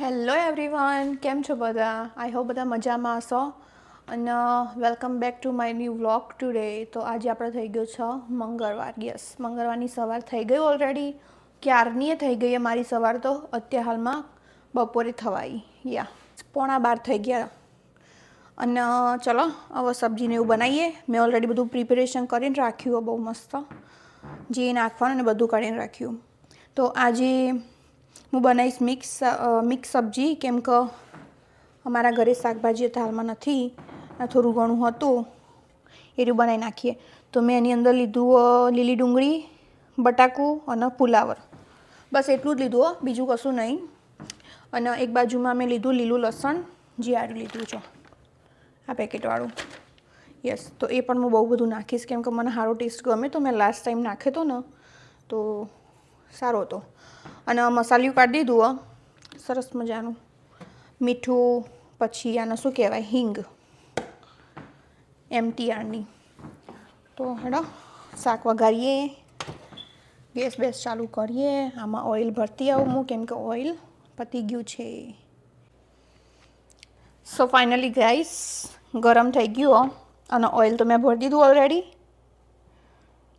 Hello everyone, કેમ છો બધા? આઈ હોપ બધા મજામાં હશો અને welcome back to my new vlog today. તો આજે આપણે થઈ ગયો છે મંગળવાર. યસ, મંગળવારની સવાર થઈ ગઈ ઓલરેડી. ક્યારની થઈ ગઈ મારી સવાર તો અત્યારે હાલમાં બપોરે થવાઈ. યા 11:15 થઈ ગયા. અને ચલો હવે સબ્જીને એવું બનાવીએ. મેં ઓલરેડી બધું પ્રિપેરેશન કરીને રાખ્યું, બહુ મસ્ત જે નાખવાનું ને બધું કરીને રાખ્યું. તો આજે હું બનાવીશ મિક્સ સબ્જી, કેમ કે અમારા ઘરે શાકભાજી હાલમાં નથી, થોડું ઘણું હતું એવું બનાવી નાખીએ. તો મેં એની અંદર લીધું લીલી ડુંગળી, બટાકું અને ફુલાવર, બસ એટલું જ લીધું, બીજું કશું નહીં. અને એક બાજુમાં મેં લીધું લીલું લસણ, જે આરું લીધું છે આ પેકેટવાળું. યસ, તો એ પણ હું બહુ બધું નાખીશ, કેમ કે મને સારો ટેસ્ટ ગમે. તો મેં લાસ્ટ ટાઈમ નાખ્યો હતો ને તો સારો હતો. અને મસાલિયું કાઢી દીધું સરસ મજાનું, મીઠું, પછી આને શું કહેવાય, હિંગ, MTRની. તો હેડો શાક વઘારીએ, ગેસ ચાલુ કરીએ. આમાં ઓઇલ ભરતી આવું હું, કેમ કે ઓઇલ પતી ગયું છે. સો ફાઇનલી ગાઈસ, ગરમ થઈ ગયું અને ઓઇલ તો મેં ભરી દીધું ઓલરેડી.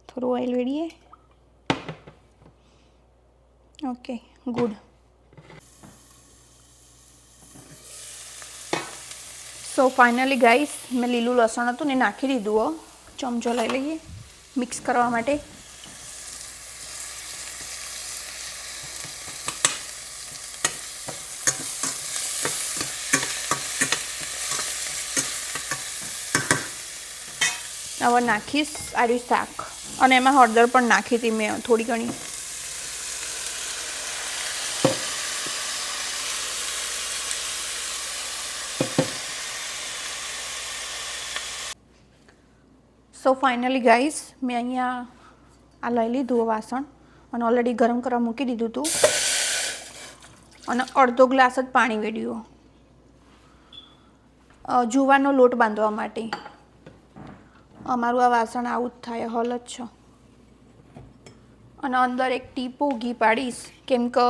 થોડું ઓઇલ વેડીએ. Okay, good. So finally guys, મેં લીલું લસણ હતું ને નાખી દીધું. ચમચો લઈ લઈએ મિક્સ કરવા માટે. હવે નાખીશ આર્યું શાક, અને એમાં હળદર પણ નાખી હતી મેં થોડી ઘણી. સો ફાઇનલી ગાઈસ, મેં અહીંયા આ લઈ લીધું વાસણ અને ઓલરેડી ગરમ કરવા મૂકી દીધું હતું. અને અડધો ગ્લાસ જ પાણી વેડ્યું જુવારનો લોટ બાંધવા માટે. અમારું આ વાસણ આવું જ થાય, હલ જ છે. અને અંદર એક ટીપું ઘી પાડીશ, કેમ કે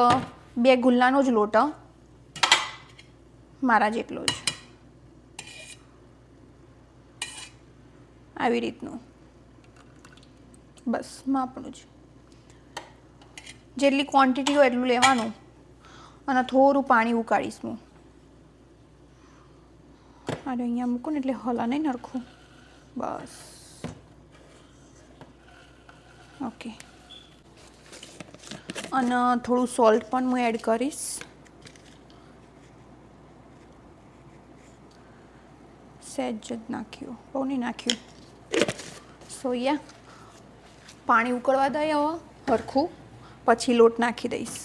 2 ગુલ્લાનો જ લોટ, મારા જેટલો જ, આવી રીતનું, બસ માપનું જ. જેટલી ક્વોન્ટિટી હોય એટલું લેવાનું. અને થોડું પાણી ઉકાળીશ હું. અરે અહીંયા મૂકું ને એટલે હલા નહીં નરખું, બસ. ઓકે. અને થોડું સોલ્ટ પણ હું એડ કરીશ. સહેજ જ નાખ્યું, બહુ નહીં નાખ્યું. સો યા, પાણી ઉકળવા દઈએ હવે હરખું, પછી લોટ નાખી દઈશ.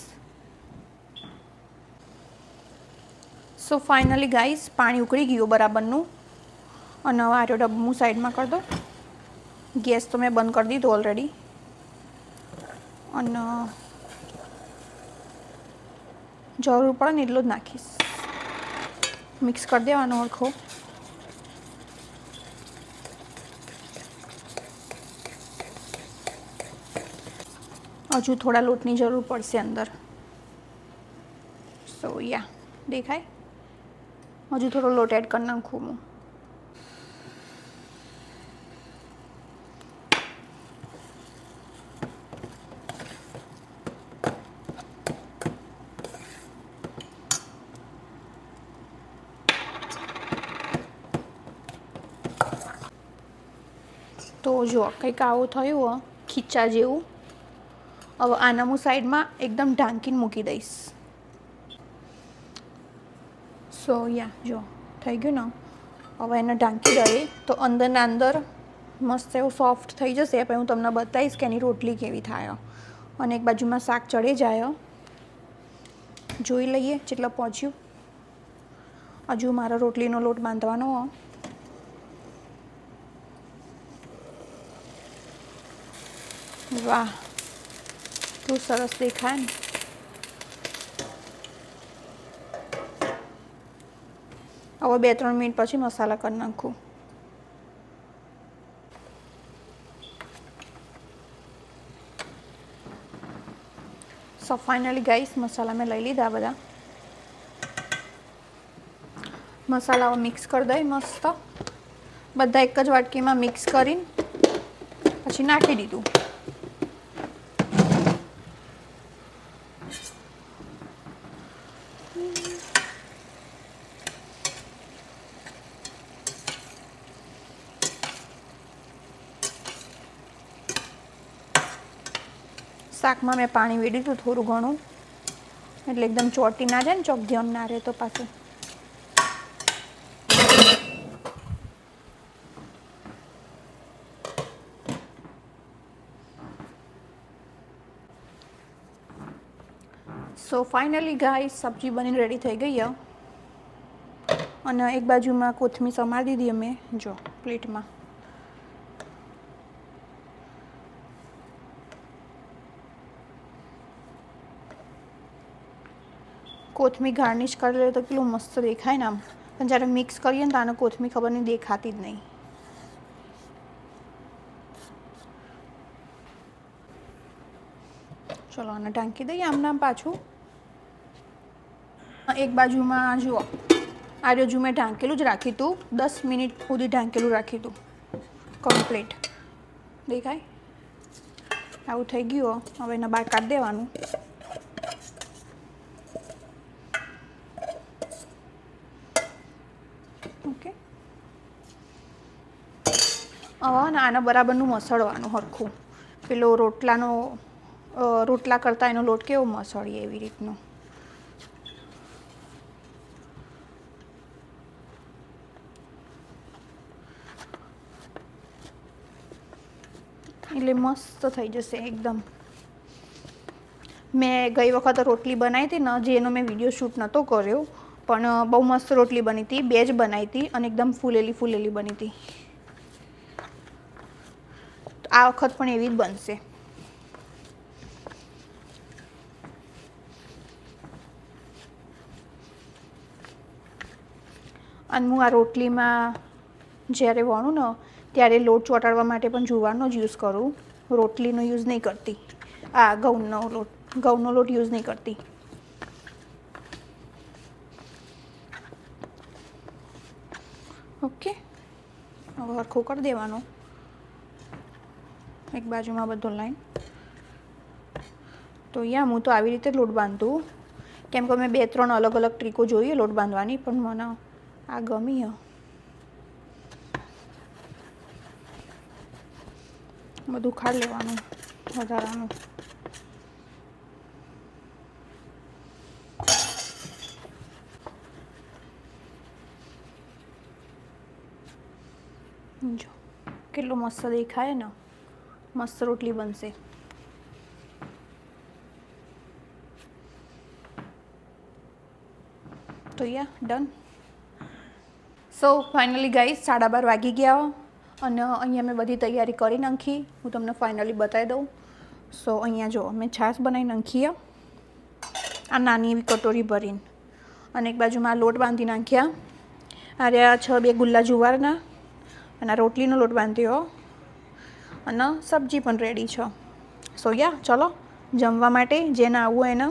સો ફાઇનલી ગાઈસ, પાણી ઉકળી ગયું બરાબરનું. અને હવે આરો ડબ્બો હું સાઈડમાં કરી દો. ગેસ તો મેં બંધ કરી દીધો ઓલરેડી. અને જરૂર પડે ને એટલું જ નાખીશ. મિક્સ કરી દેવાનો હરખો. હજુ થોડા લોટની જરૂર પડશે અંદર. સો યા, દેખાય? હજુ થોડો લોટ એડ કરી નાખું હું. તો જો કંઈક આવું થયું ખીચા જેવું. હવે આના હું સાઈડમાં એકદમ ઢાંકીને મૂકી દઈશ. સો યા, જો થઈ ગયું ને. હવે એને ઢાંકી દઈએ તો અંદરના અંદર મસ્ત એવું સોફ્ટ થઈ જશે. પછી હું તમને બતાવીશ કે એની રોટલી કેવી થાય. અને એક બાજુમાં શાક ચડી જાય, જોઈ લઈએ જેટલા પહોંચ્યું. હજુ મારો રોટલીનો લોટ બાંધવાનો. વાહ, તો સરસ દેખાય ને. હવે 2-3 મિનિટ પછી મસાલા કરી નાખું. સો ફાઇનલી ગાઈસ, મસાલા મેં લઈ લીધા બધા. મસાલાઓ મિક્સ કરી દઈ મસ્ત, બધા એક જ વાટકીમાં મિક્સ કરીને પછી નાખી દીધું. શાકમાં મેં પાણી વેડી દીધું થોડું ઘણું, એટલે એકદમ ચોટી ના જાય ને, ચોક જેમ ના રહે તો પાછું. સો ફાઇનલી ગાઈસ સબ્જી બનીને રેડી થઈ ગઈ છે. અને એક બાજુમાં કોથમીર સમારી દીધી અમે જો પ્લેટમાં. કોથમીર ગાર્નિશ કરી લે તો કેટલું મસ્ત દેખાય ને આમ, પણ જ્યારે મિક્સ કરીએ ને તો આને કોથમીર ખબર નહીં દેખાતી જ નહીં. ચલો આને ઢાંકી દઈએ આમ નામ પાછું. એક બાજુમાં જુઓ આ બાજુ મેં ઢાંકેલું જ રાખ્યું હતું, 10 મિનિટ સુધી ઢાંકેલું રાખ્યું હતું કમ્પ્લીટ. દેખાય આવું થઈ ગયું. હવે એને બહાર કાઢી દેવાનું. ઓકે, હવે ને આને બરાબરનું મસળવાનું હરખું. પેલો રોટલા કરતાં એનો લોટ કેવો મસળીએ એવી રીતનો. એટલે મસ્ત થઈ જશે એકદમ. મેં ગઈ વખત રોટલી બનાવી હતી ને, જેનો મેં વિડીયો શૂટ નહોતો કર્યો, પણ બહુ મસ્ત રોટલી બની હતી. 2 જ બનાવી હતી અને એકદમ ફૂલેલી બની હતી. આ વખત પણ એવી જ બનશે. અને હું આ રોટલીમાં જ્યારે વણું ને ત્યારે લોટ ચોંટાડવા માટે પણ જુવારનો જ યુઝ કરું. રોટલીનો યુઝ નહીં કરતી. આ ઘઉંનો લોટ યુઝ નહીં કરતી. ઓકે, હવે હરખું કરી દેવાનું એક બાજુમાં બધું લાઈન. તો હું તો આવી રીતે લોટ બાંધું, કેમ કે મેં 2-3 અલગ અલગ ટ્રીકો જોઈએ લોટ બાંધવાની, પણ મને આ ગમી. બધું ખાઈ લેવાનું વધારાનું. જો કેટલું મસ્ત દેખાય ને, મસ્ત રોટલી બનશે. તો ડન. સો ફાઇનલી ગાઈસ 12:30 વાગી ગયા અને અહીંયા મેં બધી તૈયારી કરી નાખી. હું તમને ફાઇનલી બતાવી દઉં. સો અહીંયા જો મેં છાશ બનાવી નાખી આ નાની એવી કટોરી ભરીને, અને એક બાજુમાં લોટ બાંધી નાખ્યા. આ રહ્યા 6 ગુલ્લા જુવારના, અને આ રોટલીનો લોટ બાંધ્યો, અને સબ્જી પણ રેડી છે. સો ચલો જમવા માટે જેને આવવું એને.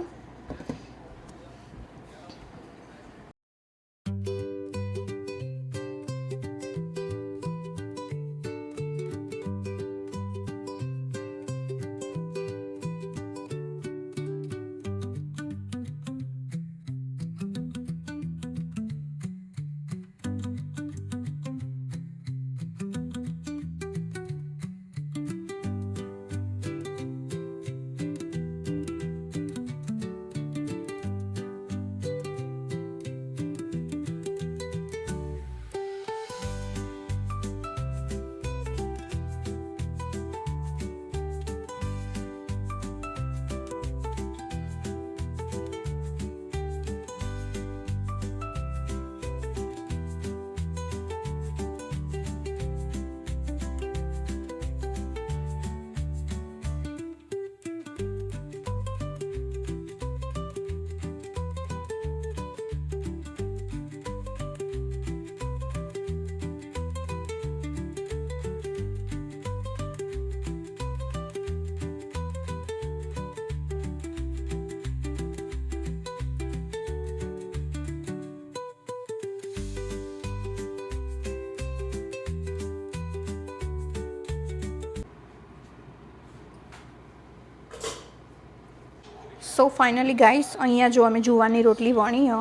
સો ફાઇનલી ગાઈસ, અહીંયા જો અમે જુવારની રોટલી વણી,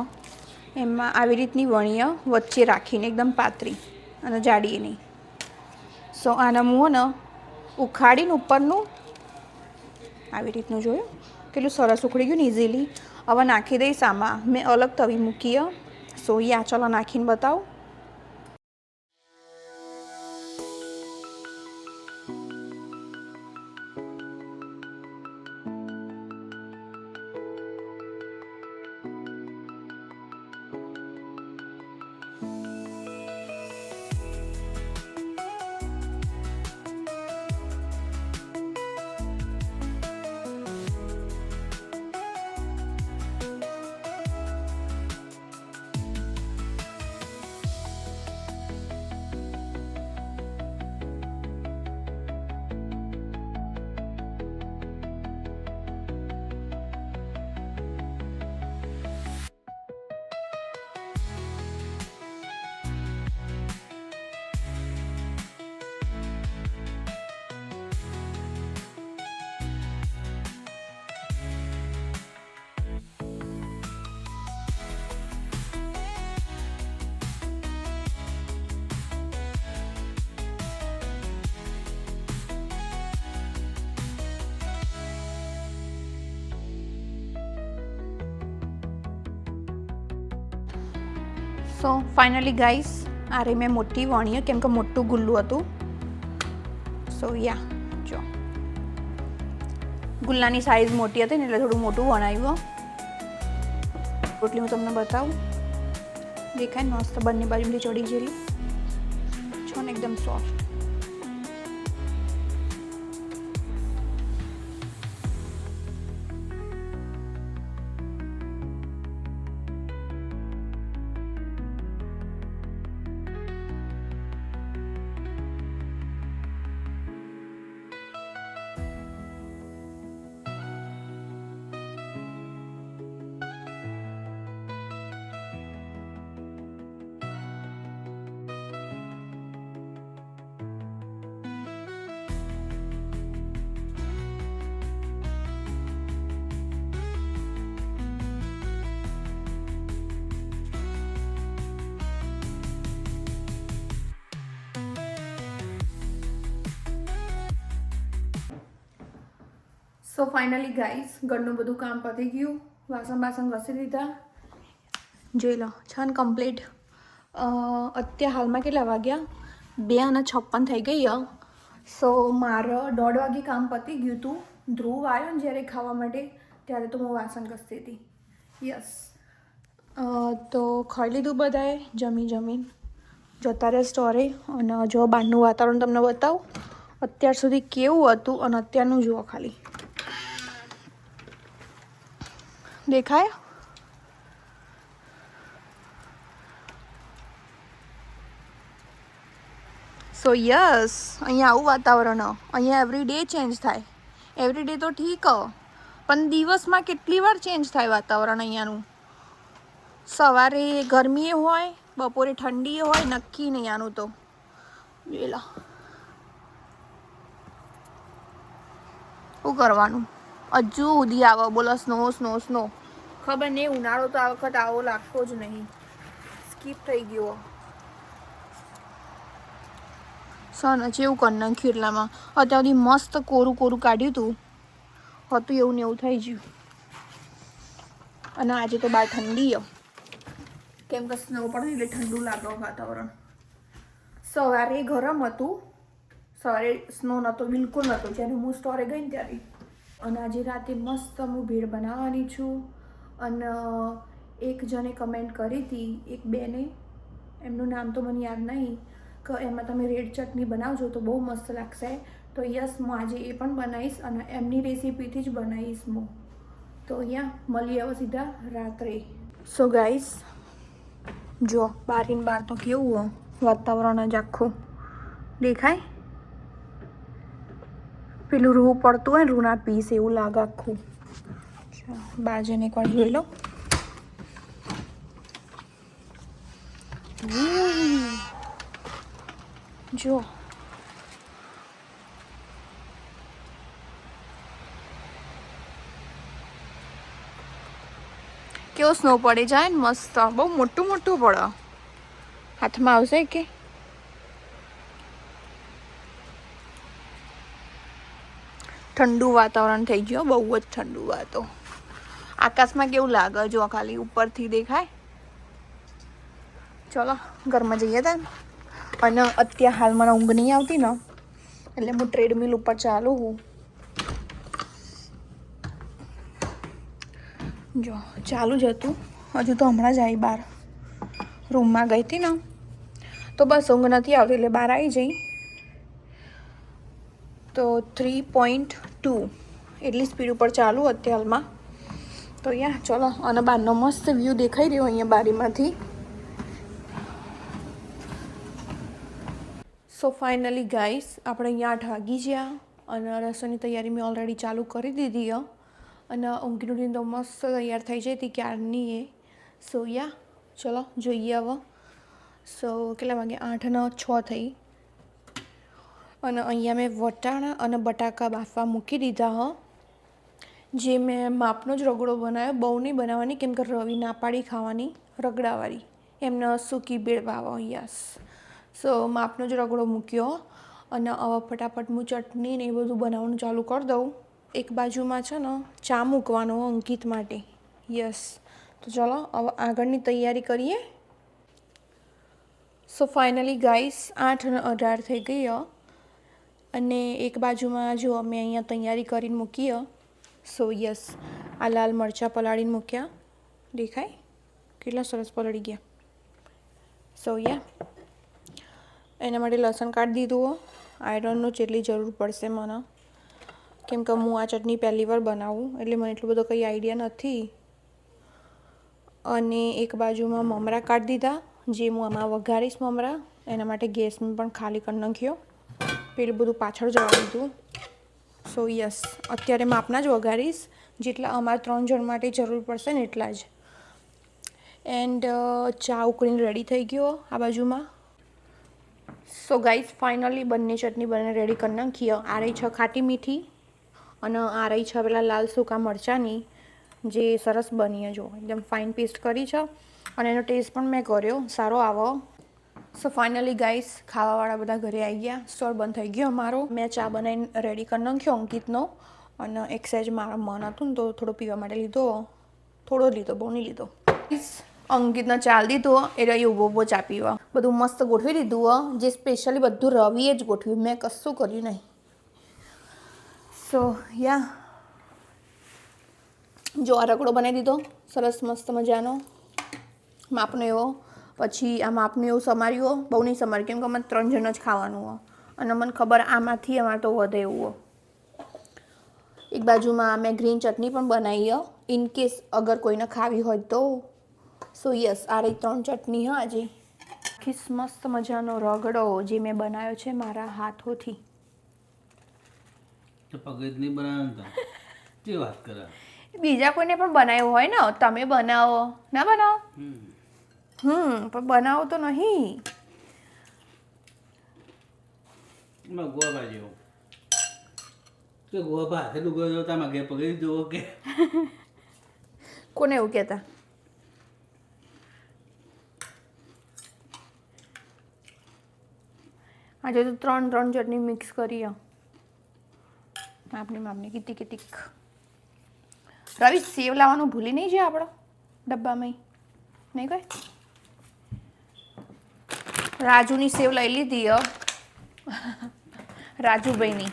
એમાં આવી રીતની વણી વચ્ચે રાખીને એકદમ પાતળી અને જાડી નહીં. સો આના હું ને ઉખાડીને ઉપરનું આવી રીતનું જોયું કેટલું સરસ ઉખડી ગયું ને ઇઝીલી. હવે નાખી દઈશ આમાં. મેં અલગ તવી મૂકી. સો યા ચલો નાખીને બતાવું. સો ફાઇનલી ગાઈસ, આ રે મેં મોટી વણીએ કેમ કે મોટું ગુલ્લું હતું. સો યા જો ગુલ્લાની સાઈઝ મોટી હતી ને એટલે થોડું મોટું વણાવ્યું. રોટલી હું તમને બતાવું. દેખાય મસ્ત બંને બાજુથી ચડી ગયેલી છો ને, એકદમ સોફ્ટ. સો ફાઇનલી ગાઈસ, ઘરનું બધું કામ પતી ગયું. વાસણ ઘસી દીધા. જોઈ લો છે ને કમ્પ્લીટ. અત્યારે હાલમાં કેટલા વાગ્યા? 2:56 થઈ ગઈ. સો મારે 1:30 વાગે કામ પતી ગયું હતું. ધ્રુવ આવ્યો ને જ્યારે ખાવા માટે, ત્યારે તો હું વાસણ ઘસતી હતી. યસ. તો ખાઈ લીધું બધાએ. જમીન જતા રહે સ્ટોરે. અને જો બહારનું વાતાવરણ તમને બતાવું અત્યાર સુધી કેવું હતું અને અત્યારનું જુઓ ખાલી. દેખાય? સો યસ, અહીંયા આવું વાતાવરણ. અહીંયા એવરી ડે ચેન્જ થાય. એવરી ડે તો ઠીક, પણ દિવસમાં કેટલી વાર ચેન્જ થાય વાતાવરણ અહીંયાનું. સવારે ગરમી હોય, બપોરે ઠંડી હોય, નક્કી નહીં આનું તો. જોઈ લો શું કરવાનું. હજુ સુધી આવે બોલો સ્નો. ખબર નહીં, ઉનાળો તો આ વખત આવો લાગતો જ નહીં. સ્કીપ થઈ ગયો. સન જેવું કરી નાખ્યું એટલામાં. અત્યાર સુધી મસ્ત કોરું કાઢ્યું હતું એવું ને એવું થઈ ગયું. અને આજે તો બહાર ઠંડી કેમ કે સ્નો પડે એટલે ઠંડુ લાગે વાતાવરણ. સવારે ગરમ હતું, સવારે સ્નો નહોતો, બિલકુલ નહોતો જ્યારે હું સ્ટોરે ગઈ ને ત્યારે. અને આજે રાતે મસ્ત હું ભેળ બનાવવાની છું. અને એક જણે કમેન્ટ કરી હતી, એક બેને, એમનું નામ તો મને યાદ નહીં, કે એમાં તમે રેડ ચટણી બનાવજો તો બહુ મસ્ત લાગશે. તો યસ, હું આજે એ પણ બનાવીશ અને એમની રેસીપીથી જ બનાવીશ હું. તો અહીંયા મળીએ હવે સીધા રાત્રે. સો ગાઈસ, જો બહાર તો કેવું વાતાવરણ જ આખું દેખાય. પેલું રૂ પડતું હોય ને, રૂના પીસ એવું લાગે આખું. બાજુને એકવાર જોઈ લો. જો કેવો સ્નો પડી જાય ને મસ્ત, બહુ મોટું મોટું પડે, હાથમાં આવશે કે ઠંડુ વાતાવરણ થઈ ગયું, બહુ જ ઠંડુ વાતો. આકાશમાં કેવું લાગે જો ખાલી ઉપરથી દેખાય. ચલો ઘરમાં જઈએ તા. અને અત્યારે હાલ મને ઊંઘ નહીં આવતી ને એટલે હું ટ્રેડમિલ ઉપર ચાલુ હું. જો ચાલુ જ હતું, હજુ તો હમણાં જ આવી બહાર, રૂમમાં ગઈ હતી ને તો બસ ઊંઘ નથી આવતી એટલે બહાર આવી જઈ. તો 3.2 એટલી સ્પીડ ઉપર ચાલુ અત્યારે હાલમાં. તો યા ચલો, અને બહારનો મસ્ત વ્યૂ દેખાઈ રહ્યો અહીંયા બારીમાંથી. સો ફાઇનલી ગાઈસ આપણે અહીંયા 8 વાગી ગયા અને રસોઈની તૈયારી મેં ઓલરેડી ચાલુ કરી દીધી હો. અને ઊંઘીનું નીંદ મસ્ત તૈયાર થઈ જાય હતી ક્યારની એ. સો યા ચલો જોઈએ હવે. સો કેટલા વાગે? 8 ને 6 થઈ. અને અહીંયા મેં વટાણા અને બટાકા બાફવા મૂકી દીધા હ. જે મેં માપનો જ રગડો બનાવ્યો, બહુ નહીં બનાવવાની કેમ કે રવિ ના પાડી ખાવાની રગડાવાળી, એમને સૂકી ભેળ ભાવે. યસ, સો માપનો જ રગડો મૂક્યો. અને હવે ફટાફટ હું ચટણી ને એ બધું બનાવવાનું ચાલુ કરી દઉં. એક બાજુમાં છે ને ચા મૂકવાનો અંકિત માટે. યસ, તો ચલો હવે આગળની તૈયારી કરીએ. સો ફાઇનલી ગાઈસ 8 અને 18 થઈ ગઈ. અને એક બાજુમાં જો અમે અહીંયા તૈયારી કરીને મૂકીએ. સો યસ, આ લાલ મરચાં પલાળીને મૂક્યા, દેખાય કેટલા સરસ પલળી ગયા. સો યા એના માટે લસણ કાઢી દીધું. આયરનનું જેટલી જરૂર પડશે મને, કેમ કે હું આ ચટણી પહેલી વાર બનાવું એટલે મને એટલું બધો કંઈ આઈડિયા નથી. અને એક બાજુમાં મમરા કાઢી દીધા, જે હું આમાં વઘારીશ મમરા, એના માટે ગેસ પણ ખાલી કરી નાખ્યો, પેલું બધું પાછળ જવા દીધું. સો યસ, અત્યારે માપના જ વઘારીશ, જેટલા અમારે 3 જણ માટે જરૂર પડશે ને એટલા જ. એન્ડ ચા ઉકળીને રેડી થઈ ગયો આ બાજુમાં. સો ગાઈસ ફાઇનલી બંને ચટણી બને રેડી કરી નાખીએ. આ રહી છે ખાટી મીઠી અને આ રહી છે પેલા લાલ સૂકા મરચાંની, જે સરસ બની જો એકદમ ફાઇન પેસ્ટ કરી છે. અને એનો ટેસ્ટ પણ મેં કર્યો, સારો આવો. સો ફાઇનલી ગાઈસ ખાવાવાળા બધા ઘરે આવી ગયા, સ્ટોર બંધ થઈ ગયો અમારો. મેં ચા બનાવીને રેડી કરી નાખ્યો અંકિતનો. અને એક સાઈઝ મારા મન હતું ને તો થોડો પીવા માટે લીધો, થોડો લીધો, બહુ નહીં લીધો. અંકિતને ચાલ દીધો એ રહી ઊભો ચા પીવા. બધું મસ્ત ગોઠવી દીધું, જે સ્પેશિયલી બધું રવિએ જ ગોઠવ્યું, મેં કશું કર્યું નહીં. સો યા જો આ રગડો બનાવી દીધો સરસ મસ્ત મજાનો માપનો એવો. પછી આ માપનું એવું સમાર્યું, બહુ નહીં સમાર્યું કેમ કે અમે 3 જણ જ ખાવાનું હોય અને મને ખબર આમાંથી અમારે તો વધે એવું. એક બાજુમાં મેં ગ્રીન ચટણી પણ બનાવી ઇન કેસ અગર કોઈને ખાવી હોય તો. સો યસ, આ રહી 3 ચટણી હા આજે. ખીસ મસ્ત મજાનો રગડો જે મેં બનાવ્યો છે મારા હાથોથી. બીજા કોઈને પણ બનાવ્યો હોય ને, તમે બનાવો ના બનાવો? પણ બનાવો તો નહીં. કોને એવું કહેતા? આજે તો 3 ચટણી મિક્સ કરી માપની કિતિક. રવિ સેવ લાવવાનું ભૂલી નહીં જાય આપણો ડબ્બામાં નહીં કઈ? રાજુની સેવ લઈ લીધી રાજુભાઈની.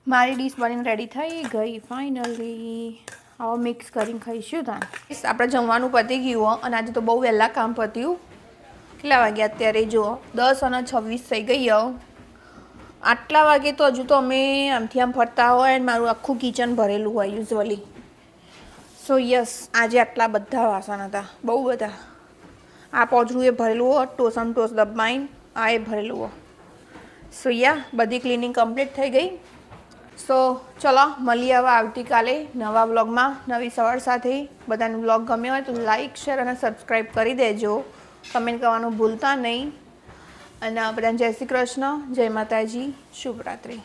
મારી ડીશ બનીને રેડી થઈ ગઈ ફાઇનલી. હવે મિક્સ કરીને ખાઈશું તાન. આપણે જમવાનું પતી ગયું અને આજે તો બહુ વહેલા કામ પત્યું. કેટલા વાગ્યા અત્યારે જુઓ? 10:26 થઈ ગઈ. આટલા વાગે તો હજુ તો અમે આમથી આમ ફરતા હોય અને મારું આખું કિચન ભરેલું હોય યુઝવલી. સો યસ, આજે આટલા બધા વાસણ હતા, બહુ બધા. આ પોજરું એ ભરેલું હોય, ટોસમ ટોસ ડબ્બાઈને આ એ ભરેલું હોય. સો યા બધી ક્લિનિંગ કમ્પ્લીટ થઈ ગઈ. સો ચલો મળીએ હવે આવતીકાલે નવા વ્લોગમાં નવી સવાર સાથે. બધાને વ્લોગ ગમ્યો હોય તો લાઈક, શેર અને સબસ્ક્રાઈબ કરી દેજો. કમેન્ટ કરવાનું ભૂલતા નહીં. અને બધાને જય શ્રી કૃષ્ણ, જય માતાજી, શુભરાત્રિ.